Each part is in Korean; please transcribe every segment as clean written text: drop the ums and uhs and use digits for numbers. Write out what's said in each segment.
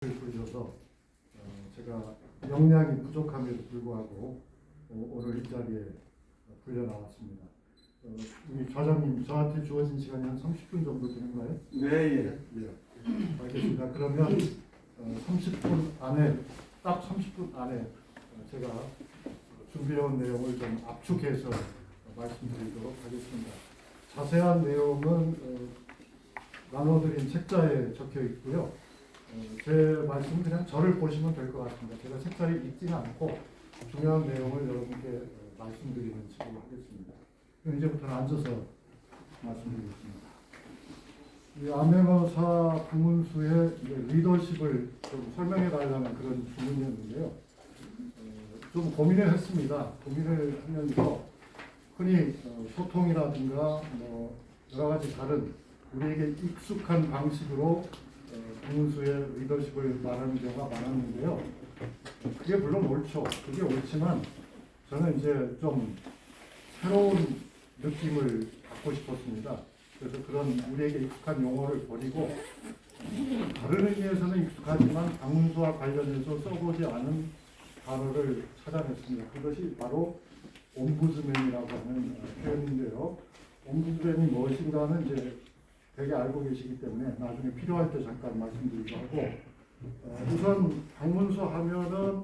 부르셔서 제가 역량이 부족함에도 불구하고 오늘 이 자리에 불려 나왔습니다. 우리 좌장님, 저한테 주어진 시간이 한 30분 정도 되는가요? 네, 예. 알겠습니다. 그러면 30분 안에, 딱 30분 안에 제가 준비해온 내용을 좀 압축해서 말씀드리도록 하겠습니다. 자세한 내용은 나눠드린 책자에 적혀 있고요. 제 말씀은 그냥 저를 보시면 될 것 같습니다. 제가 책자에 읽지는 않고 중요한 내용을 여러분께 말씀드리는 식으로 하겠습니다. 그럼 이제부터는 앉아서 말씀드리겠습니다. 이 암행어사 박문수의 리더십을 좀 설명해 달라는 그런 주문이었는데요. 좀 고민을 했습니다. 고민을 하면서 흔히 소통이라든가 뭐 여러 가지 다른 우리에게 익숙한 방식으로 박문수의 리더십을 말하는 경우가 많았는데요. 그게 물론 옳죠. 그게 옳지만 저는 이제 좀 새로운 느낌을 갖고 싶었습니다. 그래서 그런 우리에게 익숙한 용어를 버리고 다른 의미에서는 익숙하지만 박문수와 관련해서 써보지 않은 단어를 찾아냈습니다. 그것이 바로 옴부즈맨이라고 하는 표현인데요. 옴부즈맨이 무엇인가는 이제 되게 알고 계시기 때문에 나중에 필요할 때 잠깐 말씀드리고 하고, 우선 박문수 하면은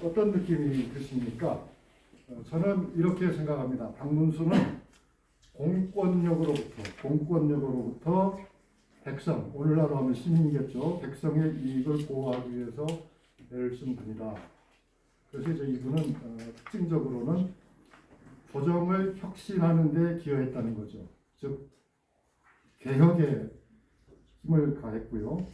어떤 느낌이 드십니까? 저는 이렇게 생각합니다. 박문수는 공권력으로부터 백성, 오늘날로 하면 시민이겠죠. 백성의 이익을 보호하기 위해서 애를 쓴 분이다. 그래서 이제 이분은 특징적으로는 조정을 혁신하는 데 기여했다는 거죠. 즉 개혁에 힘을 가했고요.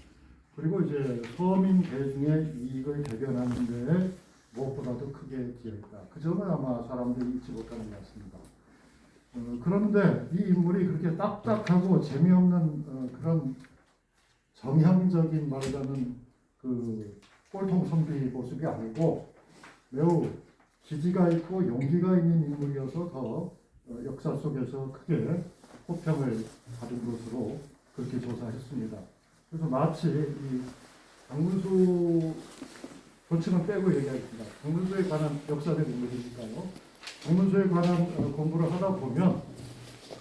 그리고 이제 서민 대중의 이익을 대변하는 데 무엇보다도 크게 기여했다. 그 점은 아마 사람들이 잊지 못하는 것 같습니다. 그런데 이 인물이 그렇게 딱딱하고 재미없는 그런 정형적인 말하자면 그 꼴통 선비 모습이 아니고 매우 기지가 있고 용기가 있는 인물이어서 더 역사 속에서 크게 호평을 받은 것으로 그렇게 조사했습니다. 그래서 마치 이 박문수 도칭은 빼고 얘기하겠습니다. 박문수에 관한 역사적 인물이니까요. 박문수에 관한 공부를 하다 보면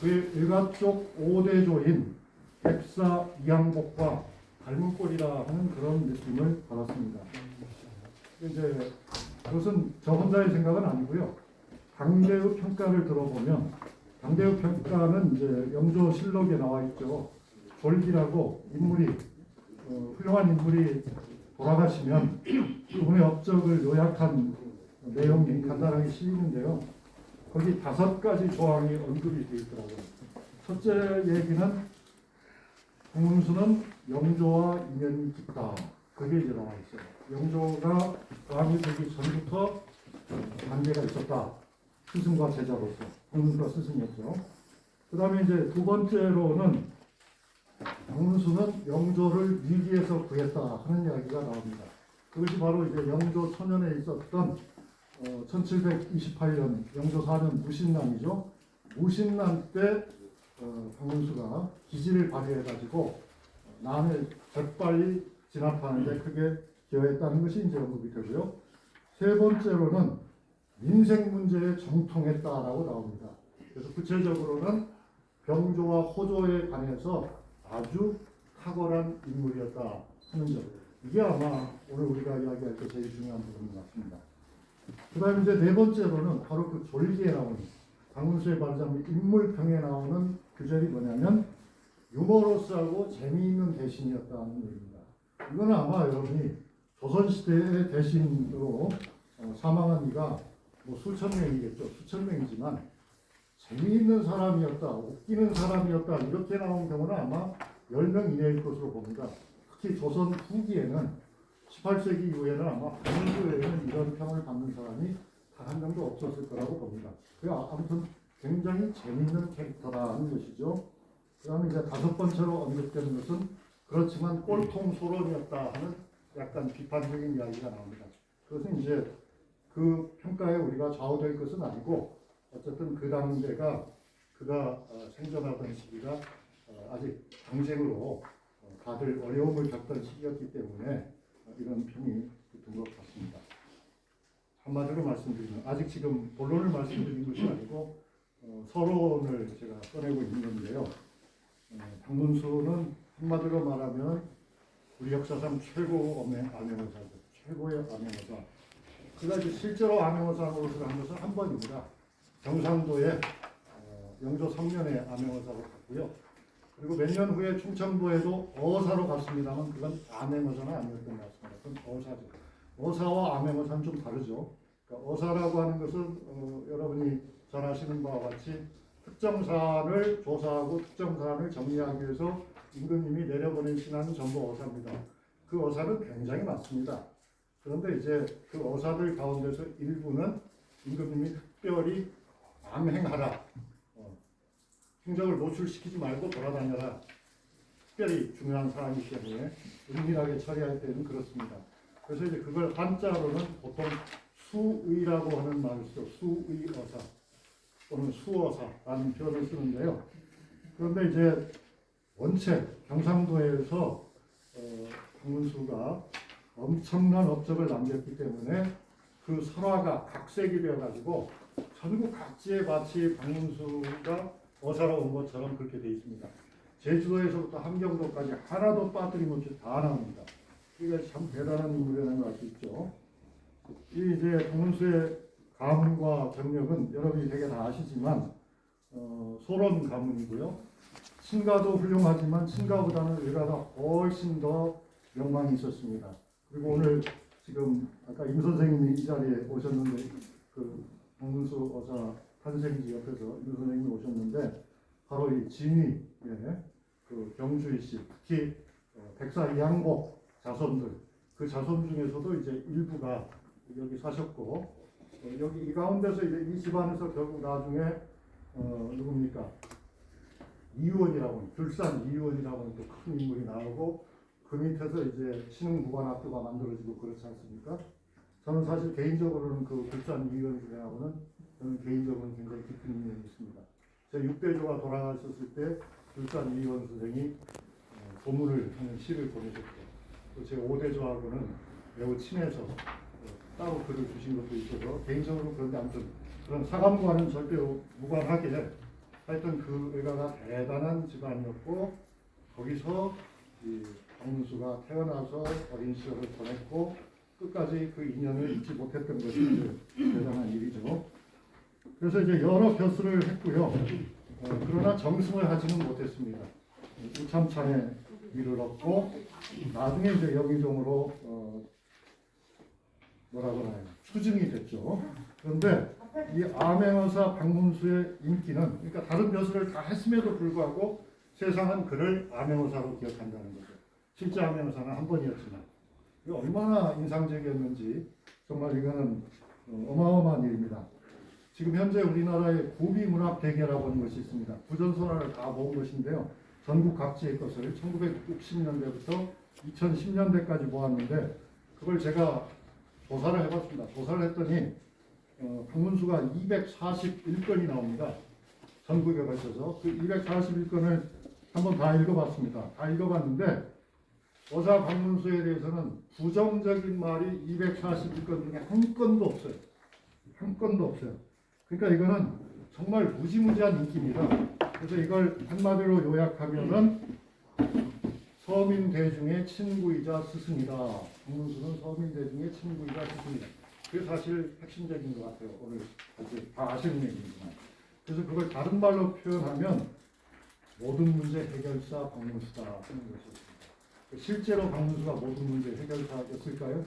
그의 일가족 5대조인 백사 이항복과 닮은 꼴이라 하는 그런 느낌을 받았습니다. 이제 그것은 저 혼자의 생각은 아니고요. 당대의 평가를 들어보면 당대의 평가는 이제 영조실록에 나와 있죠. 졸기라고 인물이 훌륭한 인물이 돌아가시면 그분의 업적을 요약한 내용이 간단하게 실리는데요. 거기 5가지 조항이 언급이 되어 있더라고요. 첫째 얘기는 박문수는 영조와 인연이 깊다. 그게 이제 나와 있어요. 영조가 왕이 되기 전부터 관계가 있었다. 스승과 제자로서. 박문수가 스승이었죠. 그 다음에 이제 두 번째로는 박문수는 영조를 위기에서 구했다 하는 이야기가 나옵니다. 그것이 바로 이제 영조 초년에 있었던 1728년 영조 4년 무신난이죠. 무신난 때 박문수가 기지를 발휘해가지고 난을 재빨리 진압하는데 크게 기여했다는 것이 이제 언급이 되고요. 세 번째로는 민생 문제에 정통했다라고 나옵니다. 그래서 구체적으로는 병조와 호조에 관해서 아주 탁월한 인물이었다 하는 점. 이게 아마 오늘 우리가 이야기할 때 제일 중요한 부분인 것 같습니다. 그 다음에 이제 네 번째로는 바로 그 졸기에 나오는 박문수의 말하자면 인물평에 나오는 규절이 뭐냐면 유머러스하고 재미있는 대신이었다는 얘기입니다. 이거는 아마 여러분이 조선시대의 대신으로 사망한 이가 뭐 수천 명이겠죠. 수천 명이지만 재미있는 사람이었다, 웃기는 사람이었다 이렇게 나온 경우는 아마 10명 이내일 것으로 봅니다. 특히 조선 후기에는 18세기 이후에는 아마 박문수 외에는 이런 평을 받는 사람이 단 한 명도 없었을 거라고 봅니다. 아무튼 굉장히 재미있는 캐릭터라는 것이죠. 그 다음에 이제 5번째로 언급되는 것은 그렇지만 꼴통 소론이었다 하는 약간 비판적인 이야기가 나옵니다. 그것은 이제 그 평가에 우리가 좌우될 것은 아니고 어쨌든 그 당대가 그가 생존하던 시기가 아직 당쟁으로 다들 어려움을 겪던 시기였기 때문에 이런 편이 붙은 것 같습니다. 한마디로 말씀드리면 아직 지금 본론을 말씀드린 것이 아니고 서론을 제가 꺼내고 있는 건데요. 박문수는 한마디로 말하면 우리 역사상 최고 암행어사죠. 최고의 암행어사. 그가 이제 실제로 암행어사 노릇을 한 것은 한 번입니다. 경상도의 영조 3년에 암행어사로 갔고요. 그리고 몇 년 후에 충청도에도 어사로 갔습니다만 그건 암행어사는 아니었던 것 같습니다. 그건 어사죠. 어사와 암행어사는 좀 다르죠. 그러니까 어사라고 하는 것은 여러분이 잘 아시는 바와 같이 특정 사안을 조사하고 특정 사안을 정리하기 위해서 임금님이 내려보낸 신하는 전부 어사입니다. 그 어사는 굉장히 많습니다. 그런데 이제 그 어사들 가운데서 일부는 임금님이 특별히 암행하라, 행적을 노출시키지 말고 돌아다녀라, 특별히 중요한 사안이기 때문에 은밀하게 처리할 때는 그렇습니다. 그래서 이제 그걸 한자로는 보통 수의라고 하는 말을 쓰죠. 수의어사 또는 수어사라는 표현을 쓰는데요. 그런데 이제 원체 경상도에서 박문수가 엄청난 업적을 남겼기 때문에 그 설화가 각색이 되어가지고 전국 각지에 마치 박문수가 어사로 온 것처럼 그렇게 되어 있습니다. 제주도에서부터 함경도까지 하나도 빠뜨림없이 다 나옵니다. 이게 참 대단한 인물이라는 걸 알 수 있죠. 이 이제 박문수의 가문과 경력은 여러분이 되게 다 아시지만 소론 가문이고요. 친가도 훌륭하지만 친가보다는 외가가 훨씬 더 명망이 있었습니다. 그리고 오늘 지금 아까 임 선생님이 이 자리에 오셨는데 그 박문수 어사 탄생지 옆에서 임 선생님이 오셨는데 바로 이 진위 그 경주이 씨 특히 백사 이항복 자손들 그 자손 중에서도 이제 일부가 여기 사셨고 여기 이 가운데서 이제 이 집안에서 결국 나중에 누굽니까 이유원이라고 들산 이유원이라고 하는 또 큰 인물이 나오고 그 밑에서 이제 신흥무관학교가 만들어지고 그렇지 않습니까? 저는 사실 개인적으로는 그 들산 이유원이라고는 저는 개인적으로는 굉장히 깊은 인연이 있습니다. 제 6대조가 돌아가셨을 때 들산 이유원 선생이 고문을 하는 시를 보내셨고 또 제 5대조하고는 매우 친해서 따로 글을 주신 것도 있어서 개인적으로 그런데 아무튼 그런 사감과는 절대 무관하게 하여튼 그 외가가 대단한 집안이었고 거기서 이 박문수가 태어나서 어린 시절을 보냈고 끝까지 그 인연을 잊지 못했던 것이 대단한 일이죠. 그래서 이제 여러 벼슬을 했고요. 그러나 정승을 하지는 못했습니다. 우참창에 일을 얻고 나중에 이제 영의종으로 뭐라고 하나요? 추증이 됐죠. 그런데 이 암행어사 박문수의 인기는 그러니까 다른 벼슬을 다 했음에도 불구하고 세상은 그를 암행어사로 기억한다는 거죠. 실제 암행어사는 한 번이었지만 이게 얼마나 인상적이었는지 정말 이거는 어마어마한 일입니다. 지금 현재 우리나라의 구비문학 대계라고 하는 것이 있습니다. 부전선언을 다 모은 것인데요. 전국 각지의 것을 1960년대부터 2010년대까지 모았는데 그걸 제가 조사를 해봤습니다. 조사를 했더니 박문수가 241건이 나옵니다. 전국에 걸쳐서 그 241건을 한번 다 읽어봤습니다. 다 읽어봤는데 어사 박문수에 대해서는 부정적인 말이 241건 중에 한 건도 없어요. 한 건도 없어요. 그러니까 이거는 정말 무지무지한 인기입니다. 그래서 이걸 한마디로 요약하면은 서민 대중의 친구이자 스승이다. 박문수는 서민 대중의 친구이자 스승이다. 그게 사실 핵심적인 것 같아요. 오늘 다 아시는 얘기지만. 그래서 그걸 다른 말로 표현하면 모든 문제 해결사 박문수다 하는 것이었습니다. 실제로 박문수가 모든 문제 해결사였을까요?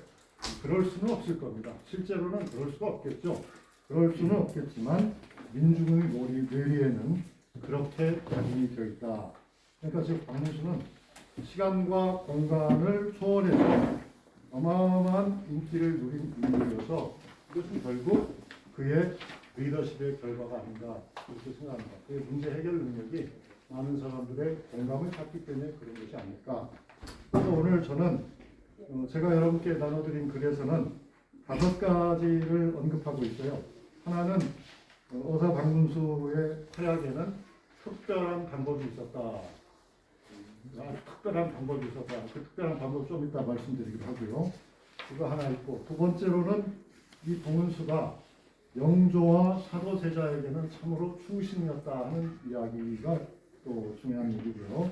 그럴 수는 없을 겁니다. 실제로는 그럴 수가 없겠죠. 그럴 수는 없겠지만 민중의 뇌리에는 그렇게 각인이 되어 있다. 그러니까 지금 박문수는 시간과 공간을 초월해서 어마어마한 인기를 누린 인물이어서 이것은 결국 그의 리더십의 결과가 아닌가 그렇게 생각합니다. 그의 문제 해결 능력이 많은 사람들의 공감을 샀기 때문에 그런 것이 아닐까. 그래서 오늘 저는 제가 여러분께 나눠드린 글에서는 5가지를 언급하고 있어요. 하나는 어사 박문수의 활약에는 특별한 방법이 있었다. 아주 특별한 방법이 있어서 그 특별한 방법 좀 이따 말씀드리기로 하고요. 그거 하나 있고, 두 번째로는 이 동은수가 영조와 사도세자에게는 참으로 충신이었다 하는 이야기가 또 중요한 얘기고요.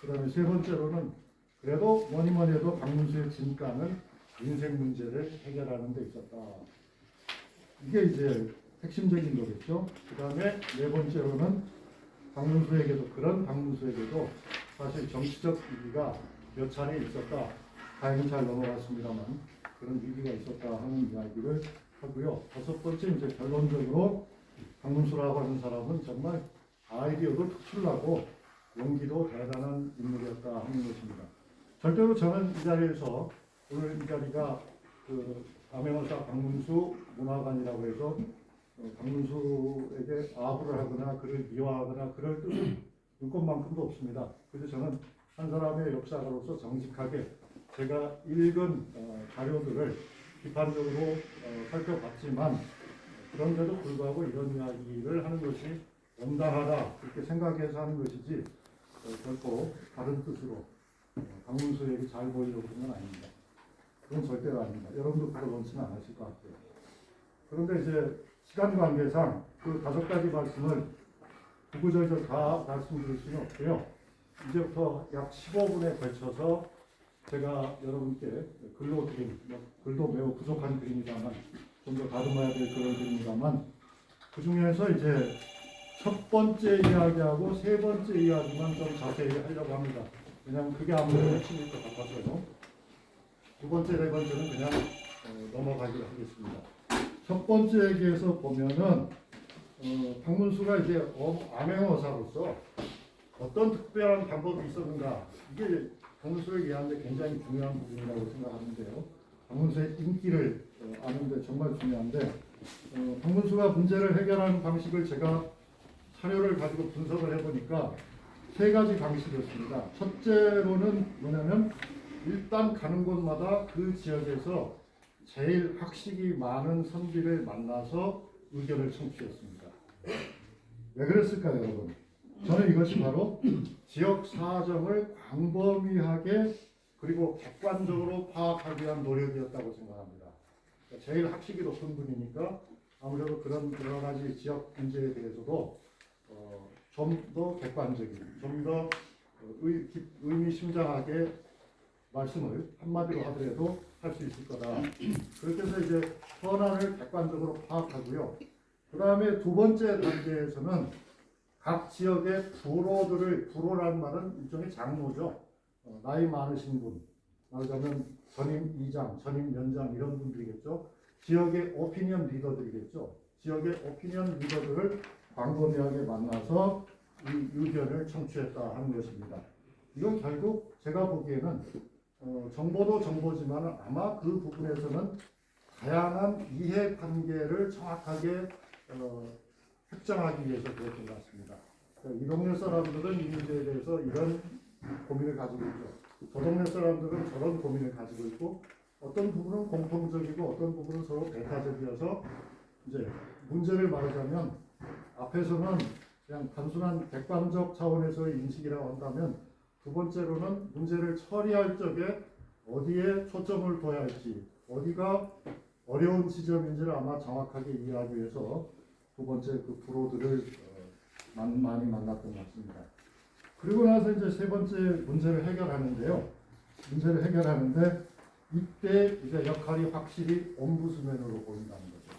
그 다음에 세 번째로는 그래도 뭐니 뭐니 해도 박문수의 진가는 인생 문제를 해결하는 데 있었다. 이게 이제 핵심적인 거겠죠. 그 다음에 네 번째로는 그런 박문수에게도 사실 정치적 위기가 몇 차례 있었다. 다행히 잘 넘어갔습니다만 그런 위기가 있었다 하는 이야기를 하고요. 다섯 번째 이제 결론적으로 박문수라고 하는 사람은 정말 아이디어도 특출나고 용기도 대단한 인물이었다 하는 것입니다. 절대로 저는 이 자리에서 오늘 이 자리가 그 암행어사 박문수 문화관이라고 해서 박문수에게 아부를 하거나 그를 미화하거나 그럴 뜻은 눈꽃만큼도 없습니다. 그래서 저는 한 사람의 역사가로서 정직하게 제가 읽은 자료들을 비판적으로 살펴봤지만 그런데도 불구하고 이런 이야기를 하는 것이 온당하다 그렇게 생각해서 하는 것이지 결코 다른 뜻으로 박문수에게 잘 보이려고 하는 건 아닙니다. 그건 절대로 아닙니다. 여러분도 그걸 원치는 않으실 것 같고요. 그런데 이제 시간 관계상 그 다섯 가지 말씀을 구구절절 다 말씀드릴 수는 없고요. 이제부터 약 15분에 걸쳐서 제가 여러분께 글로 드린, 글도 매우 부족한 글입니다만 좀 더 다듬어야 될 글을 드립니다만 그 중에서 이제 첫 번째 이야기하고 세 번째 이야기만 좀 자세히 하려고 합니다. 왜냐하면 그게 아무래도 핵심일 것 같아서요. 두 번째, 네 번째는 그냥 넘어가기로 하겠습니다. 첫 번째 얘기에서 보면은 박문수가 이제 암행어사로서 어떤 특별한 방법이 있었는가 이게 박문수를 이해하는데 굉장히 중요한 부분이라고 생각하는데요. 박문수의 인기를 아는데 정말 중요한데 박문수가 문제를 해결하는 방식을 제가 사료를 가지고 분석을 해보니까 세 가지 방식이었습니다. 첫째로는 뭐냐면 일단 가는 곳마다 그 지역에서 제일 학식이 많은 선비를 만나서 의견을 청취했습니다. 왜 그랬을까요, 여러분? 저는 이것이 바로 지역 사정을 광범위하게 그리고 객관적으로 파악하기 위한 노력이었다고 생각합니다. 제일 학식이 높은 분이니까 아무래도 그런 여러 가지 지역 문제에 대해서도 좀 더 객관적인, 좀 더 의미심장하게 말씀을 한마디로 하더라도 할 수 있을 거다. 그렇게 해서 이제 현안을 객관적으로 파악하고요. 그 다음에 두 번째 단계에서는 각 지역의 부로라는 말은 일종의 장로죠. 나이 많으신 분, 말하자면 전임 이장, 전임 연장 이런 분들이겠죠. 지역의 오피니언 리더들이겠죠. 지역의 오피니언 리더들을 광범위하게 만나서 이 의견을 청취했다 하는 것입니다. 이건 결국 제가 보기에는 정보도 정보지만 아마 그 부분에서는 다양한 이해관계를 정확하게 획정하기 위해서 그랬던 것 같습니다. 이 동네 사람들은 이 문제에 대해서 이런 고민을 가지고 있죠. 저 동네 사람들은 저런 고민을 가지고 있고 어떤 부분은 공통적이고 어떤 부분은 서로 배타적이어서 이제 문제를 말하자면 앞에서는 그냥 단순한 객관적 차원에서의 인식이라고 한다면 두 번째로는 문제를 처리할 적에 어디에 초점을 둬야 할지 어디가 어려운 지점인지를 아마 정확하게 이해하기 위해서 두 번째 그 부로들을 많이 만났던 것 같습니다. 그리고 나서 이제 세 번째 문제를 해결하는데요. 문제를 해결하는데 이때 이제 역할이 확실히 옴부스맨으로 보인다는 거죠.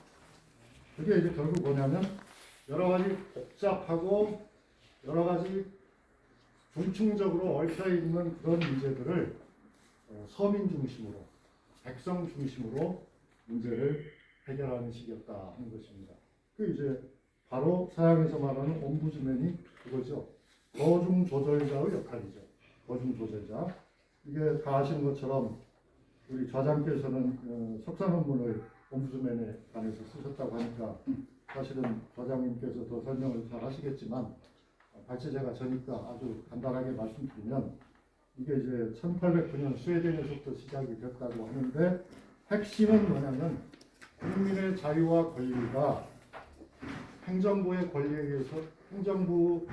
그게 이제 결국 뭐냐면 여러 가지 복잡하고 여러 가지 중층적으로 얽혀 있는 그런 문제들을 서민 중심으로, 백성 중심으로 문제를 해결하는 식이었다 하는 것입니다. 그 이제 바로 서양에서 말하는 옴부즈맨이 그거죠. 거중 조절자의 역할이죠. 거중 조절자. 이게 다 아시는 것처럼 우리 좌장께서는 석사 논문을 옴부즈맨에 관해서 쓰셨다고 하니까 사실은 좌장님께서 더 설명을 잘 하시겠지만 발제자가 저니까 아주 간단하게 말씀드리면 이게 이제 1809년 스웨덴에서부터 시작이 됐다고 하는데 핵심은 뭐냐면 국민의 자유와 권리가 행정부의 권리에 의해서 행정부의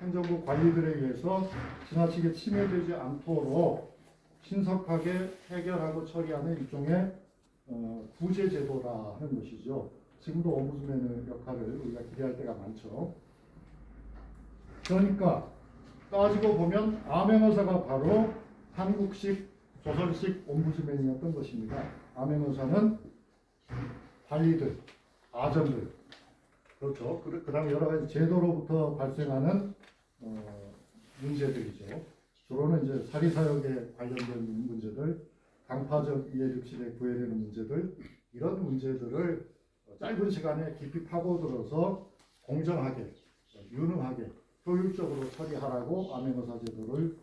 행정부 관리들에 의해서 지나치게 침해되지 않도록 신속하게 해결하고 처리하는 일종의 구제 제도라 하는 것이죠. 지금도 옴부드맨의 역할을 우리가 기대할 때가 많죠. 그러니까 따지고 보면 암행어사가 바로 한국식 조선식 옴부드맨이었던 것입니다. 암행어사는 관리들, 아전들, 그렇죠. 그 다음에 여러 가지 제도로부터 발생하는 문제들이죠. 주로는 이제 사리사욕에 관련된 문제들, 강파적 이해득실에 구애되는 문제들, 이런 문제들을 짧은 시간에 깊이 파고들어서 공정하게, 유능하게, 효율적으로 처리하라고 암행어사 제도를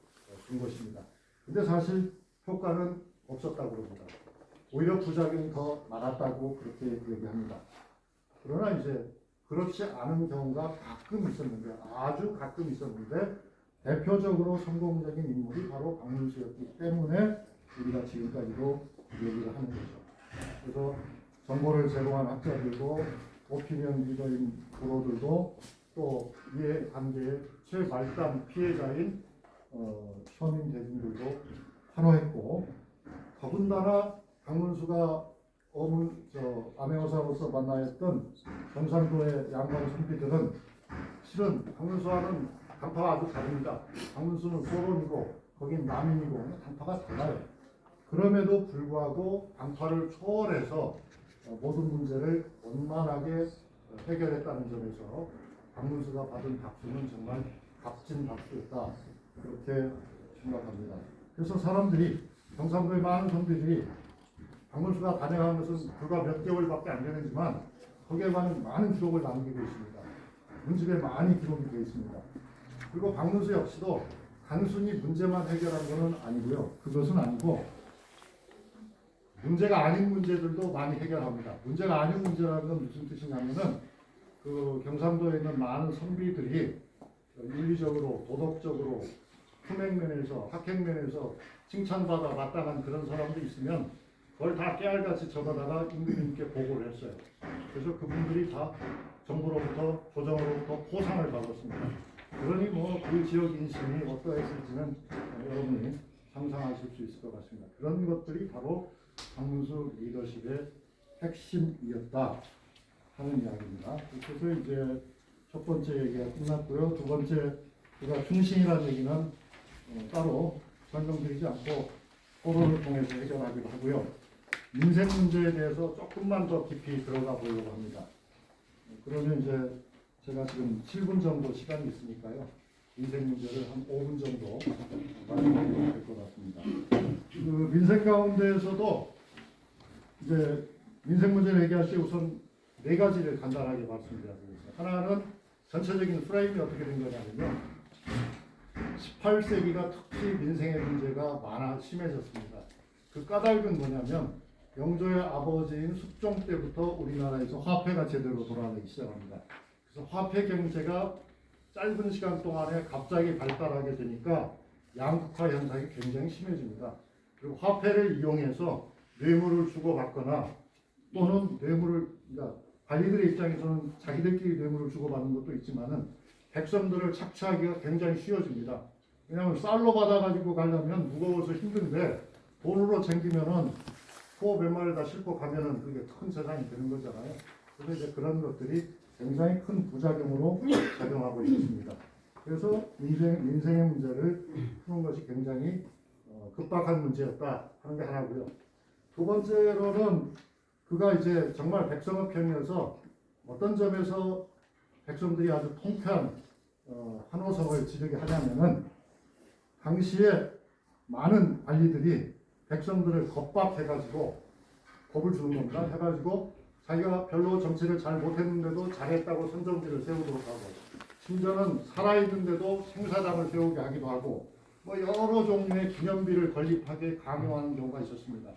준 것입니다. 근데 사실 효과는 없었다고 합니다. 오히려 부작용이 더 많았다고 그렇게 얘기합니다. 그러나 이제 그렇지 않은 경우가 가끔 있었는데, 아주 가끔 있었는데, 대표적으로 성공적인 인물이 바로 박문수였기 때문에 우리가 지금까지도 얘기를 하는 거죠. 그래서 정보를 제공한 학자들도, 오피니언 리더인 프로들도, 또 이해 관계의 최말단 피해자인 서민 대중들도 환호했고, 더군다나 박문수가 암행어사로서 만나야 했던 경상도의 양반 선비들은 실은 박문수와는 간파가 아주 다릅니다. 박문수는 소론이고 거긴 남인이고 간파가 달라요. 그럼에도 불구하고 간파를 초월해서 모든 문제를 원만하게 해결했다는 점에서 박문수가 받은 박수는 정말 값진 박수였다, 그렇게 생각합니다. 그래서 사람들이, 경상도의 많은 선비들이 박문수가 단행한 것은 불과 몇 개월밖에 안 되지만 거기에 많은 기록을 남기고 있습니다. 문집에 많이 기록이 되어 있습니다. 그리고 박문수 역시도 단순히 문제만 해결한 것은 아니고요. 그것은 아니고 문제가 아닌 문제들도 많이 해결합니다. 문제가 아닌 문제라는 건 무슨 뜻이냐면은 그 경상도에 있는 많은 선비들이 윤리적으로, 도덕적으로, 품행면에서, 학행면에서 칭찬받아 마땅한 그런 사람들이 있으면 그걸 다 깨알같이 적어다가 임금님께 보고를 했어요. 그래서 그분들이 다 정부로부터, 조정으로부터 포상을 받았습니다. 그러니 뭐 그 지역 인심이 어떠했을지는 여러분이 상상하실 수 있을 것 같습니다. 그런 것들이 바로 박문수 리더십의 핵심이었다 하는 이야기입니다. 그래서 이제 첫 번째 얘기가 끝났고요. 두 번째, 우리가 충신이라는 얘기는 따로 설명드리지 않고 토론을 통해서 해결하기로 하고요. 민생 문제에 대해서 조금만 더 깊이 들어가 보려고 합니다. 그러면 이제 제가 지금 7분 정도 시간이 있으니까요. 민생 문제를 한 5분 정도 말씀드리면 될 것 같습니다. 그 민생 가운데에서도 이제 민생 문제를 얘기할 때 우선 네 가지를 간단하게 말씀드리겠습니다. 하나는 전체적인 프레임이 어떻게 된 거냐면요. 18세기가 특히 민생의 문제가 심해졌습니다. 그 까닭은 뭐냐면 영조의 아버지인 숙종 때부터 우리나라에서 화폐가 제대로 돌아가기 시작합니다. 그래서 화폐 경제가 짧은 시간 동안에 갑자기 발달하게 되니까 양극화 현상이 굉장히 심해집니다. 그리고 화폐를 이용해서 뇌물을 주고받거나 또는 그러니까 관리들의 입장에서는 자기들끼리 뇌물을 주고받는 것도 있지만은 백성들을 착취하기가 굉장히 쉬워집니다. 왜냐하면 쌀로 받아가지고 가려면 무거워서 힘든데 돈으로 챙기면은 소 몇 마리 다 싣고 가면은 그게 큰 세상이 되는 거잖아요. 그래서 이제 그런 것들이 굉장히 큰 부작용으로 작용하고 있습니다. 그래서 민생의 문제를 푸는 것이 굉장히 급박한 문제였다 하는 게 하나고요. 두 번째로는 그가 이제 정말 백성의 편이어서 어떤 점에서 백성들이 아주 통쾌한 환호성을 지르게 하냐면은 당시에 많은 관리들이 백성들을 겁박해가지고 겁을 주는 겁니다. 해가지고 자기가 별로 정치를 잘 못했는데도 잘했다고 선정지를 세우도록 하고 심지어는 살아있는데도 생사당을 세우게 하기도 하고 뭐 여러 종류의 기념비를 건립하게 강요하는 경우가 있었습니다.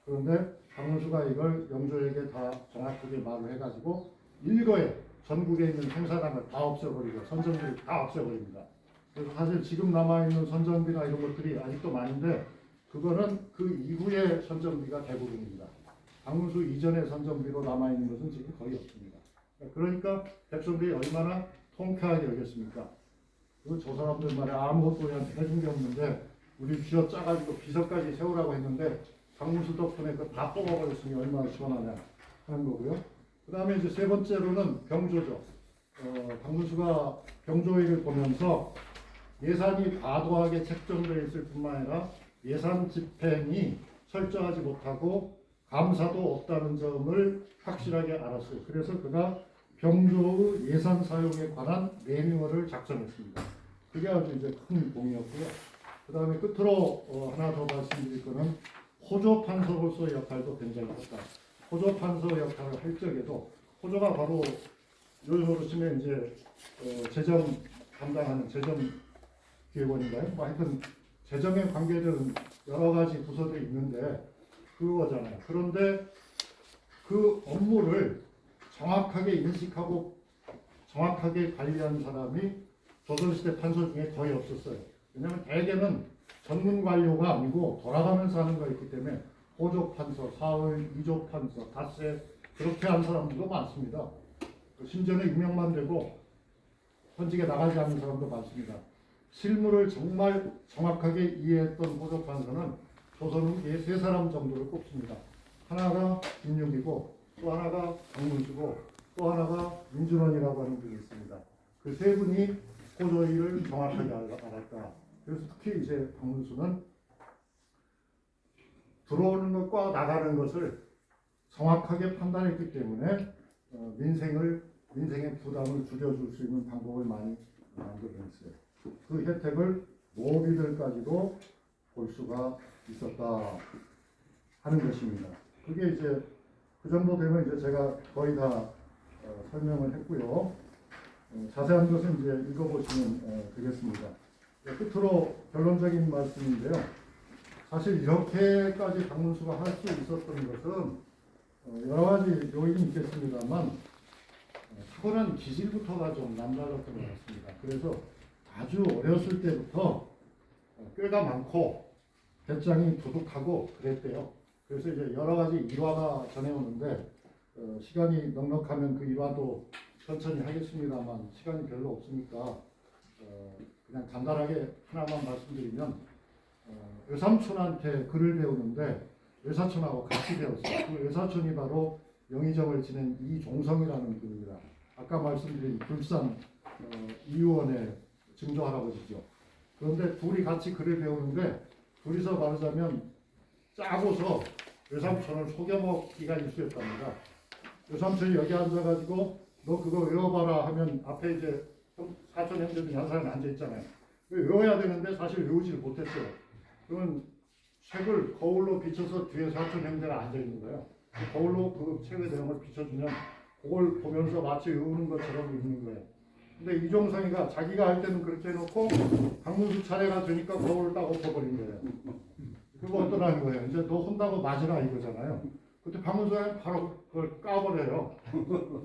그런데 박문수가 이걸 영조에게 다 정확하게 말을 해가지고 일거에 전국에 있는 생사당을 다 없애버리고 선정비를 다 없애버립니다. 그래서 사실 지금 남아있는 선정비나 이런 것들이 아직도 많은데 그거는 그 이후의 선정비가 대부분입니다. 박문수 이전의 선정비로 남아있는 것은 지금 거의 없습니다. 그러니까 백성들이 얼마나 통쾌하게 여겼습니까? 그리고 저 사람들 말에 아무것도 우리한테 해준 게 없는데 우리 쥐어 짜가지고 비서까지 세우라고 했는데 박문수 덕분에 그거 다 뽑아버렸으니 얼마나 시원하냐 하는 거고요. 그 다음에 이제 세 번째로는 병조죠. 박문수가 병조위를 보면서 예산이 과도하게 책정되어 있을 뿐만 아니라 예산 집행이 철저하지 못하고 감사도 없다는 점을 확실하게 알았어요. 그래서 그가 병조의 예산 사용에 관한 매뉴얼을 작성했습니다. 그게 아주 이제 큰 공이었고요. 그 다음에 끝으로 하나 더 말씀드릴 거는 호조 판서로서의 역할도 굉장히 컸다. 호조 판서 역할을 할 적에도 호조가 바로 요즘으로 치면 이제 재정 담당하는 재정기획원인가요? 뭐 하여튼 재정에 관계된 여러 가지 부서들이 있는데 그거잖아요. 그런데 그 업무를 정확하게 인식하고 정확하게 관리한 사람이 조선시대 판서 중에 거의 없었어요. 왜냐하면 대개는 전문 관료가 아니고 돌아가면서 하는 거였기 때문에 호조 판서, 사월, 이조 판서, 닷새 그렇게 한 사람들도 많습니다. 심지어는 임명만 되고 현직에 나가지 않는 사람도 많습니다. 실무를 정말 정확하게 이해했던 호조 판서는 조선은 세 사람 정도를 꼽습니다. 하나가 김육이고 또 하나가 박문수고 또 하나가 민준원이라고 하는 분이 있습니다. 그 세 분이 호조일을 정확하게 알았다. 그래서 특히 이제 박문수는 들어오는 것과 나가는 것을 정확하게 판단했기 때문에 민생의 부담을 줄여줄 수 있는 방법을 많이 만들어냈어요. 그 혜택을 노비들까지도 볼 수가 있었다 하는 것입니다. 그게 이제 그 정도 되면 이제 제가 거의 다 설명을 했고요. 자세한 것은 이제 읽어보시면 되겠습니다. 끝으로 결론적인 말씀인데요. 사실 이렇게까지 박문수가 할 수 있었던 것은 여러 가지 요인이 있겠습니다만 타고난 기질부터가 좀 남달랐던 것 같습니다. 그래서 아주 어렸을 때부터 꾀가 많고 배짱이 도둑하고 그랬대요. 그래서 이제 여러 가지 일화가 전해오는데 시간이 넉넉하면 그 일화도 천천히 하겠습니다만 시간이 별로 없으니까 그냥 간단하게 하나만 말씀드리면 외삼촌한테 글을 배우는데 외사촌하고 같이 배웠어요. 그 외사촌이 바로 영의정을 지낸 이종성이라는 분입니다. 아까 말씀드린 불산 이의원의 증조 할아버지죠. 그런데 둘이 같이 글을 배우는데 둘이서 말하자면 짜고서 외삼촌을 속여먹기가 일쑤였답니다. 외삼촌이 여기 앉아가지고 너 그거 외워봐라 하면 앞에 이제 사촌 형제 중에 한 사람이 앉아있잖아요. 외워야 되는데 사실 외우지를 못했어요. 그러면 책을 거울로 비춰서 뒤에 사촌 형제가 앉아있는 거예요. 그 거울로 그 책의 내용을 비춰주면 그걸 보면서 마치 외우는 것처럼 읽는 거예요. 근데 이종성이가 자기가 할 때는 그렇게 해놓고 박문수 차례가 되니까 거울을 딱 엎어버린 거예요. 그거 어떠라는 거예요? 이제 너 혼나고 맞으라 이거잖아요. 그때 박문수가 바로 그걸 까버려요.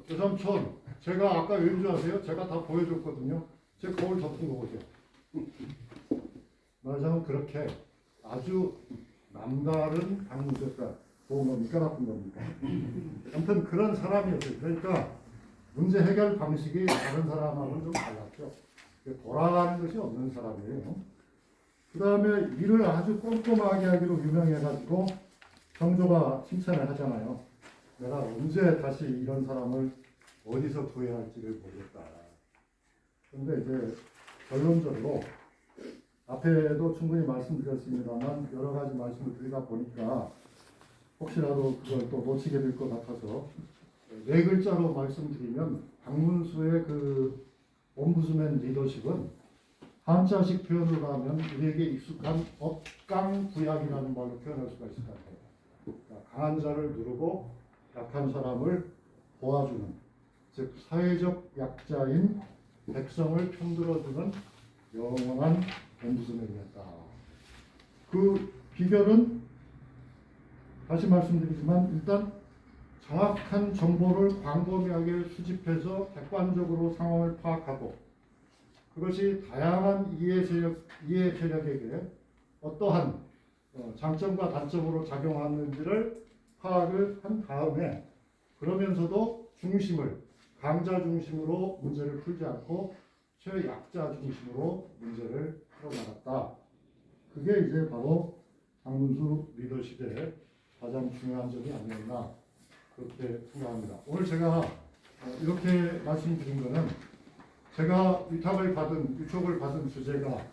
외삼촌, 제가 아까 왠 줄 아세요? 제가 다 보여줬거든요. 제 거울 덮은 거 보세요. 말하자면 그렇게 아주 남다른 박문수였다. 좋은 겁니까? 나쁜 겁니까? 아무튼 그런 사람이었어요. 그러니까 문제 해결 방식이 다른 사람하고는 좀 달랐죠. 돌아가는 것이 없는 사람이에요. 그 다음에 일을 아주 꼼꼼하게 하기로 유명해가지고 경조가 칭찬을 하잖아요. 내가 언제 다시 이런 사람을 어디서 구해야 할지를 모르겠다. 그런데 이제 결론적으로 앞에도 충분히 말씀드렸습니다만 여러 가지 말씀을 드리다 보니까 혹시라도 그걸 또 놓치게 될 것 같아서 네 글자로 말씀드리면 박문수의 그 옴부스맨 리더십은 한자식 표현으로 하면 우리에게 익숙한 억강부약이라는 말로 표현할 수가 있을 것 같아요. 그러니까 강한 자를 누르고 약한 사람을 도와주는, 즉 사회적 약자인 백성을 편들어주는 영원한 옴부스맨이었다. 그 비결은 다시 말씀드리지만 일단 정확한 정보를 광범위하게 수집해서 객관적으로 상황을 파악하고 그것이 다양한 이해 세력에게 어떠한 장점과 단점으로 작용하는지를 파악을 한 다음에 그러면서도 중심을 강자 중심으로 문제를 풀지 않고 최약자 중심으로 문제를 풀어나갔다. 그게 이제 바로 장문수 리더십의 가장 중요한 점이 아니었나 그렇게 생각합니다. 오늘 제가 이렇게 말씀드린 것은 제가 위탁을 받은 유촉을 받은 주제가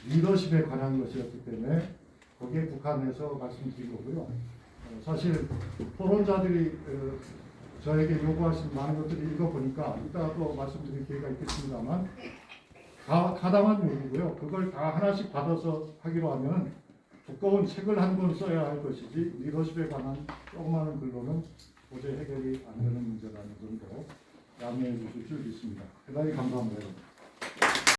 리더십에 관한 것이었기 때문에 거기에 국한해서 말씀드린 거고요. 사실 토론자들이 저에게 요구하신 많은 것들을 읽어보니까 이따가 또 말씀드릴 기회가 있겠습니다만 다 가당한 요구고요. 그걸 다 하나씩 받아서 하기로 하면 두꺼운 책을 한 권 써야 할 것이지 리더십에 관한 조그마한 글로는 도저히 해결이 안 되는 문제라는 점도 양해해 주실 줄 믿습니다. 대단히 감사합니다.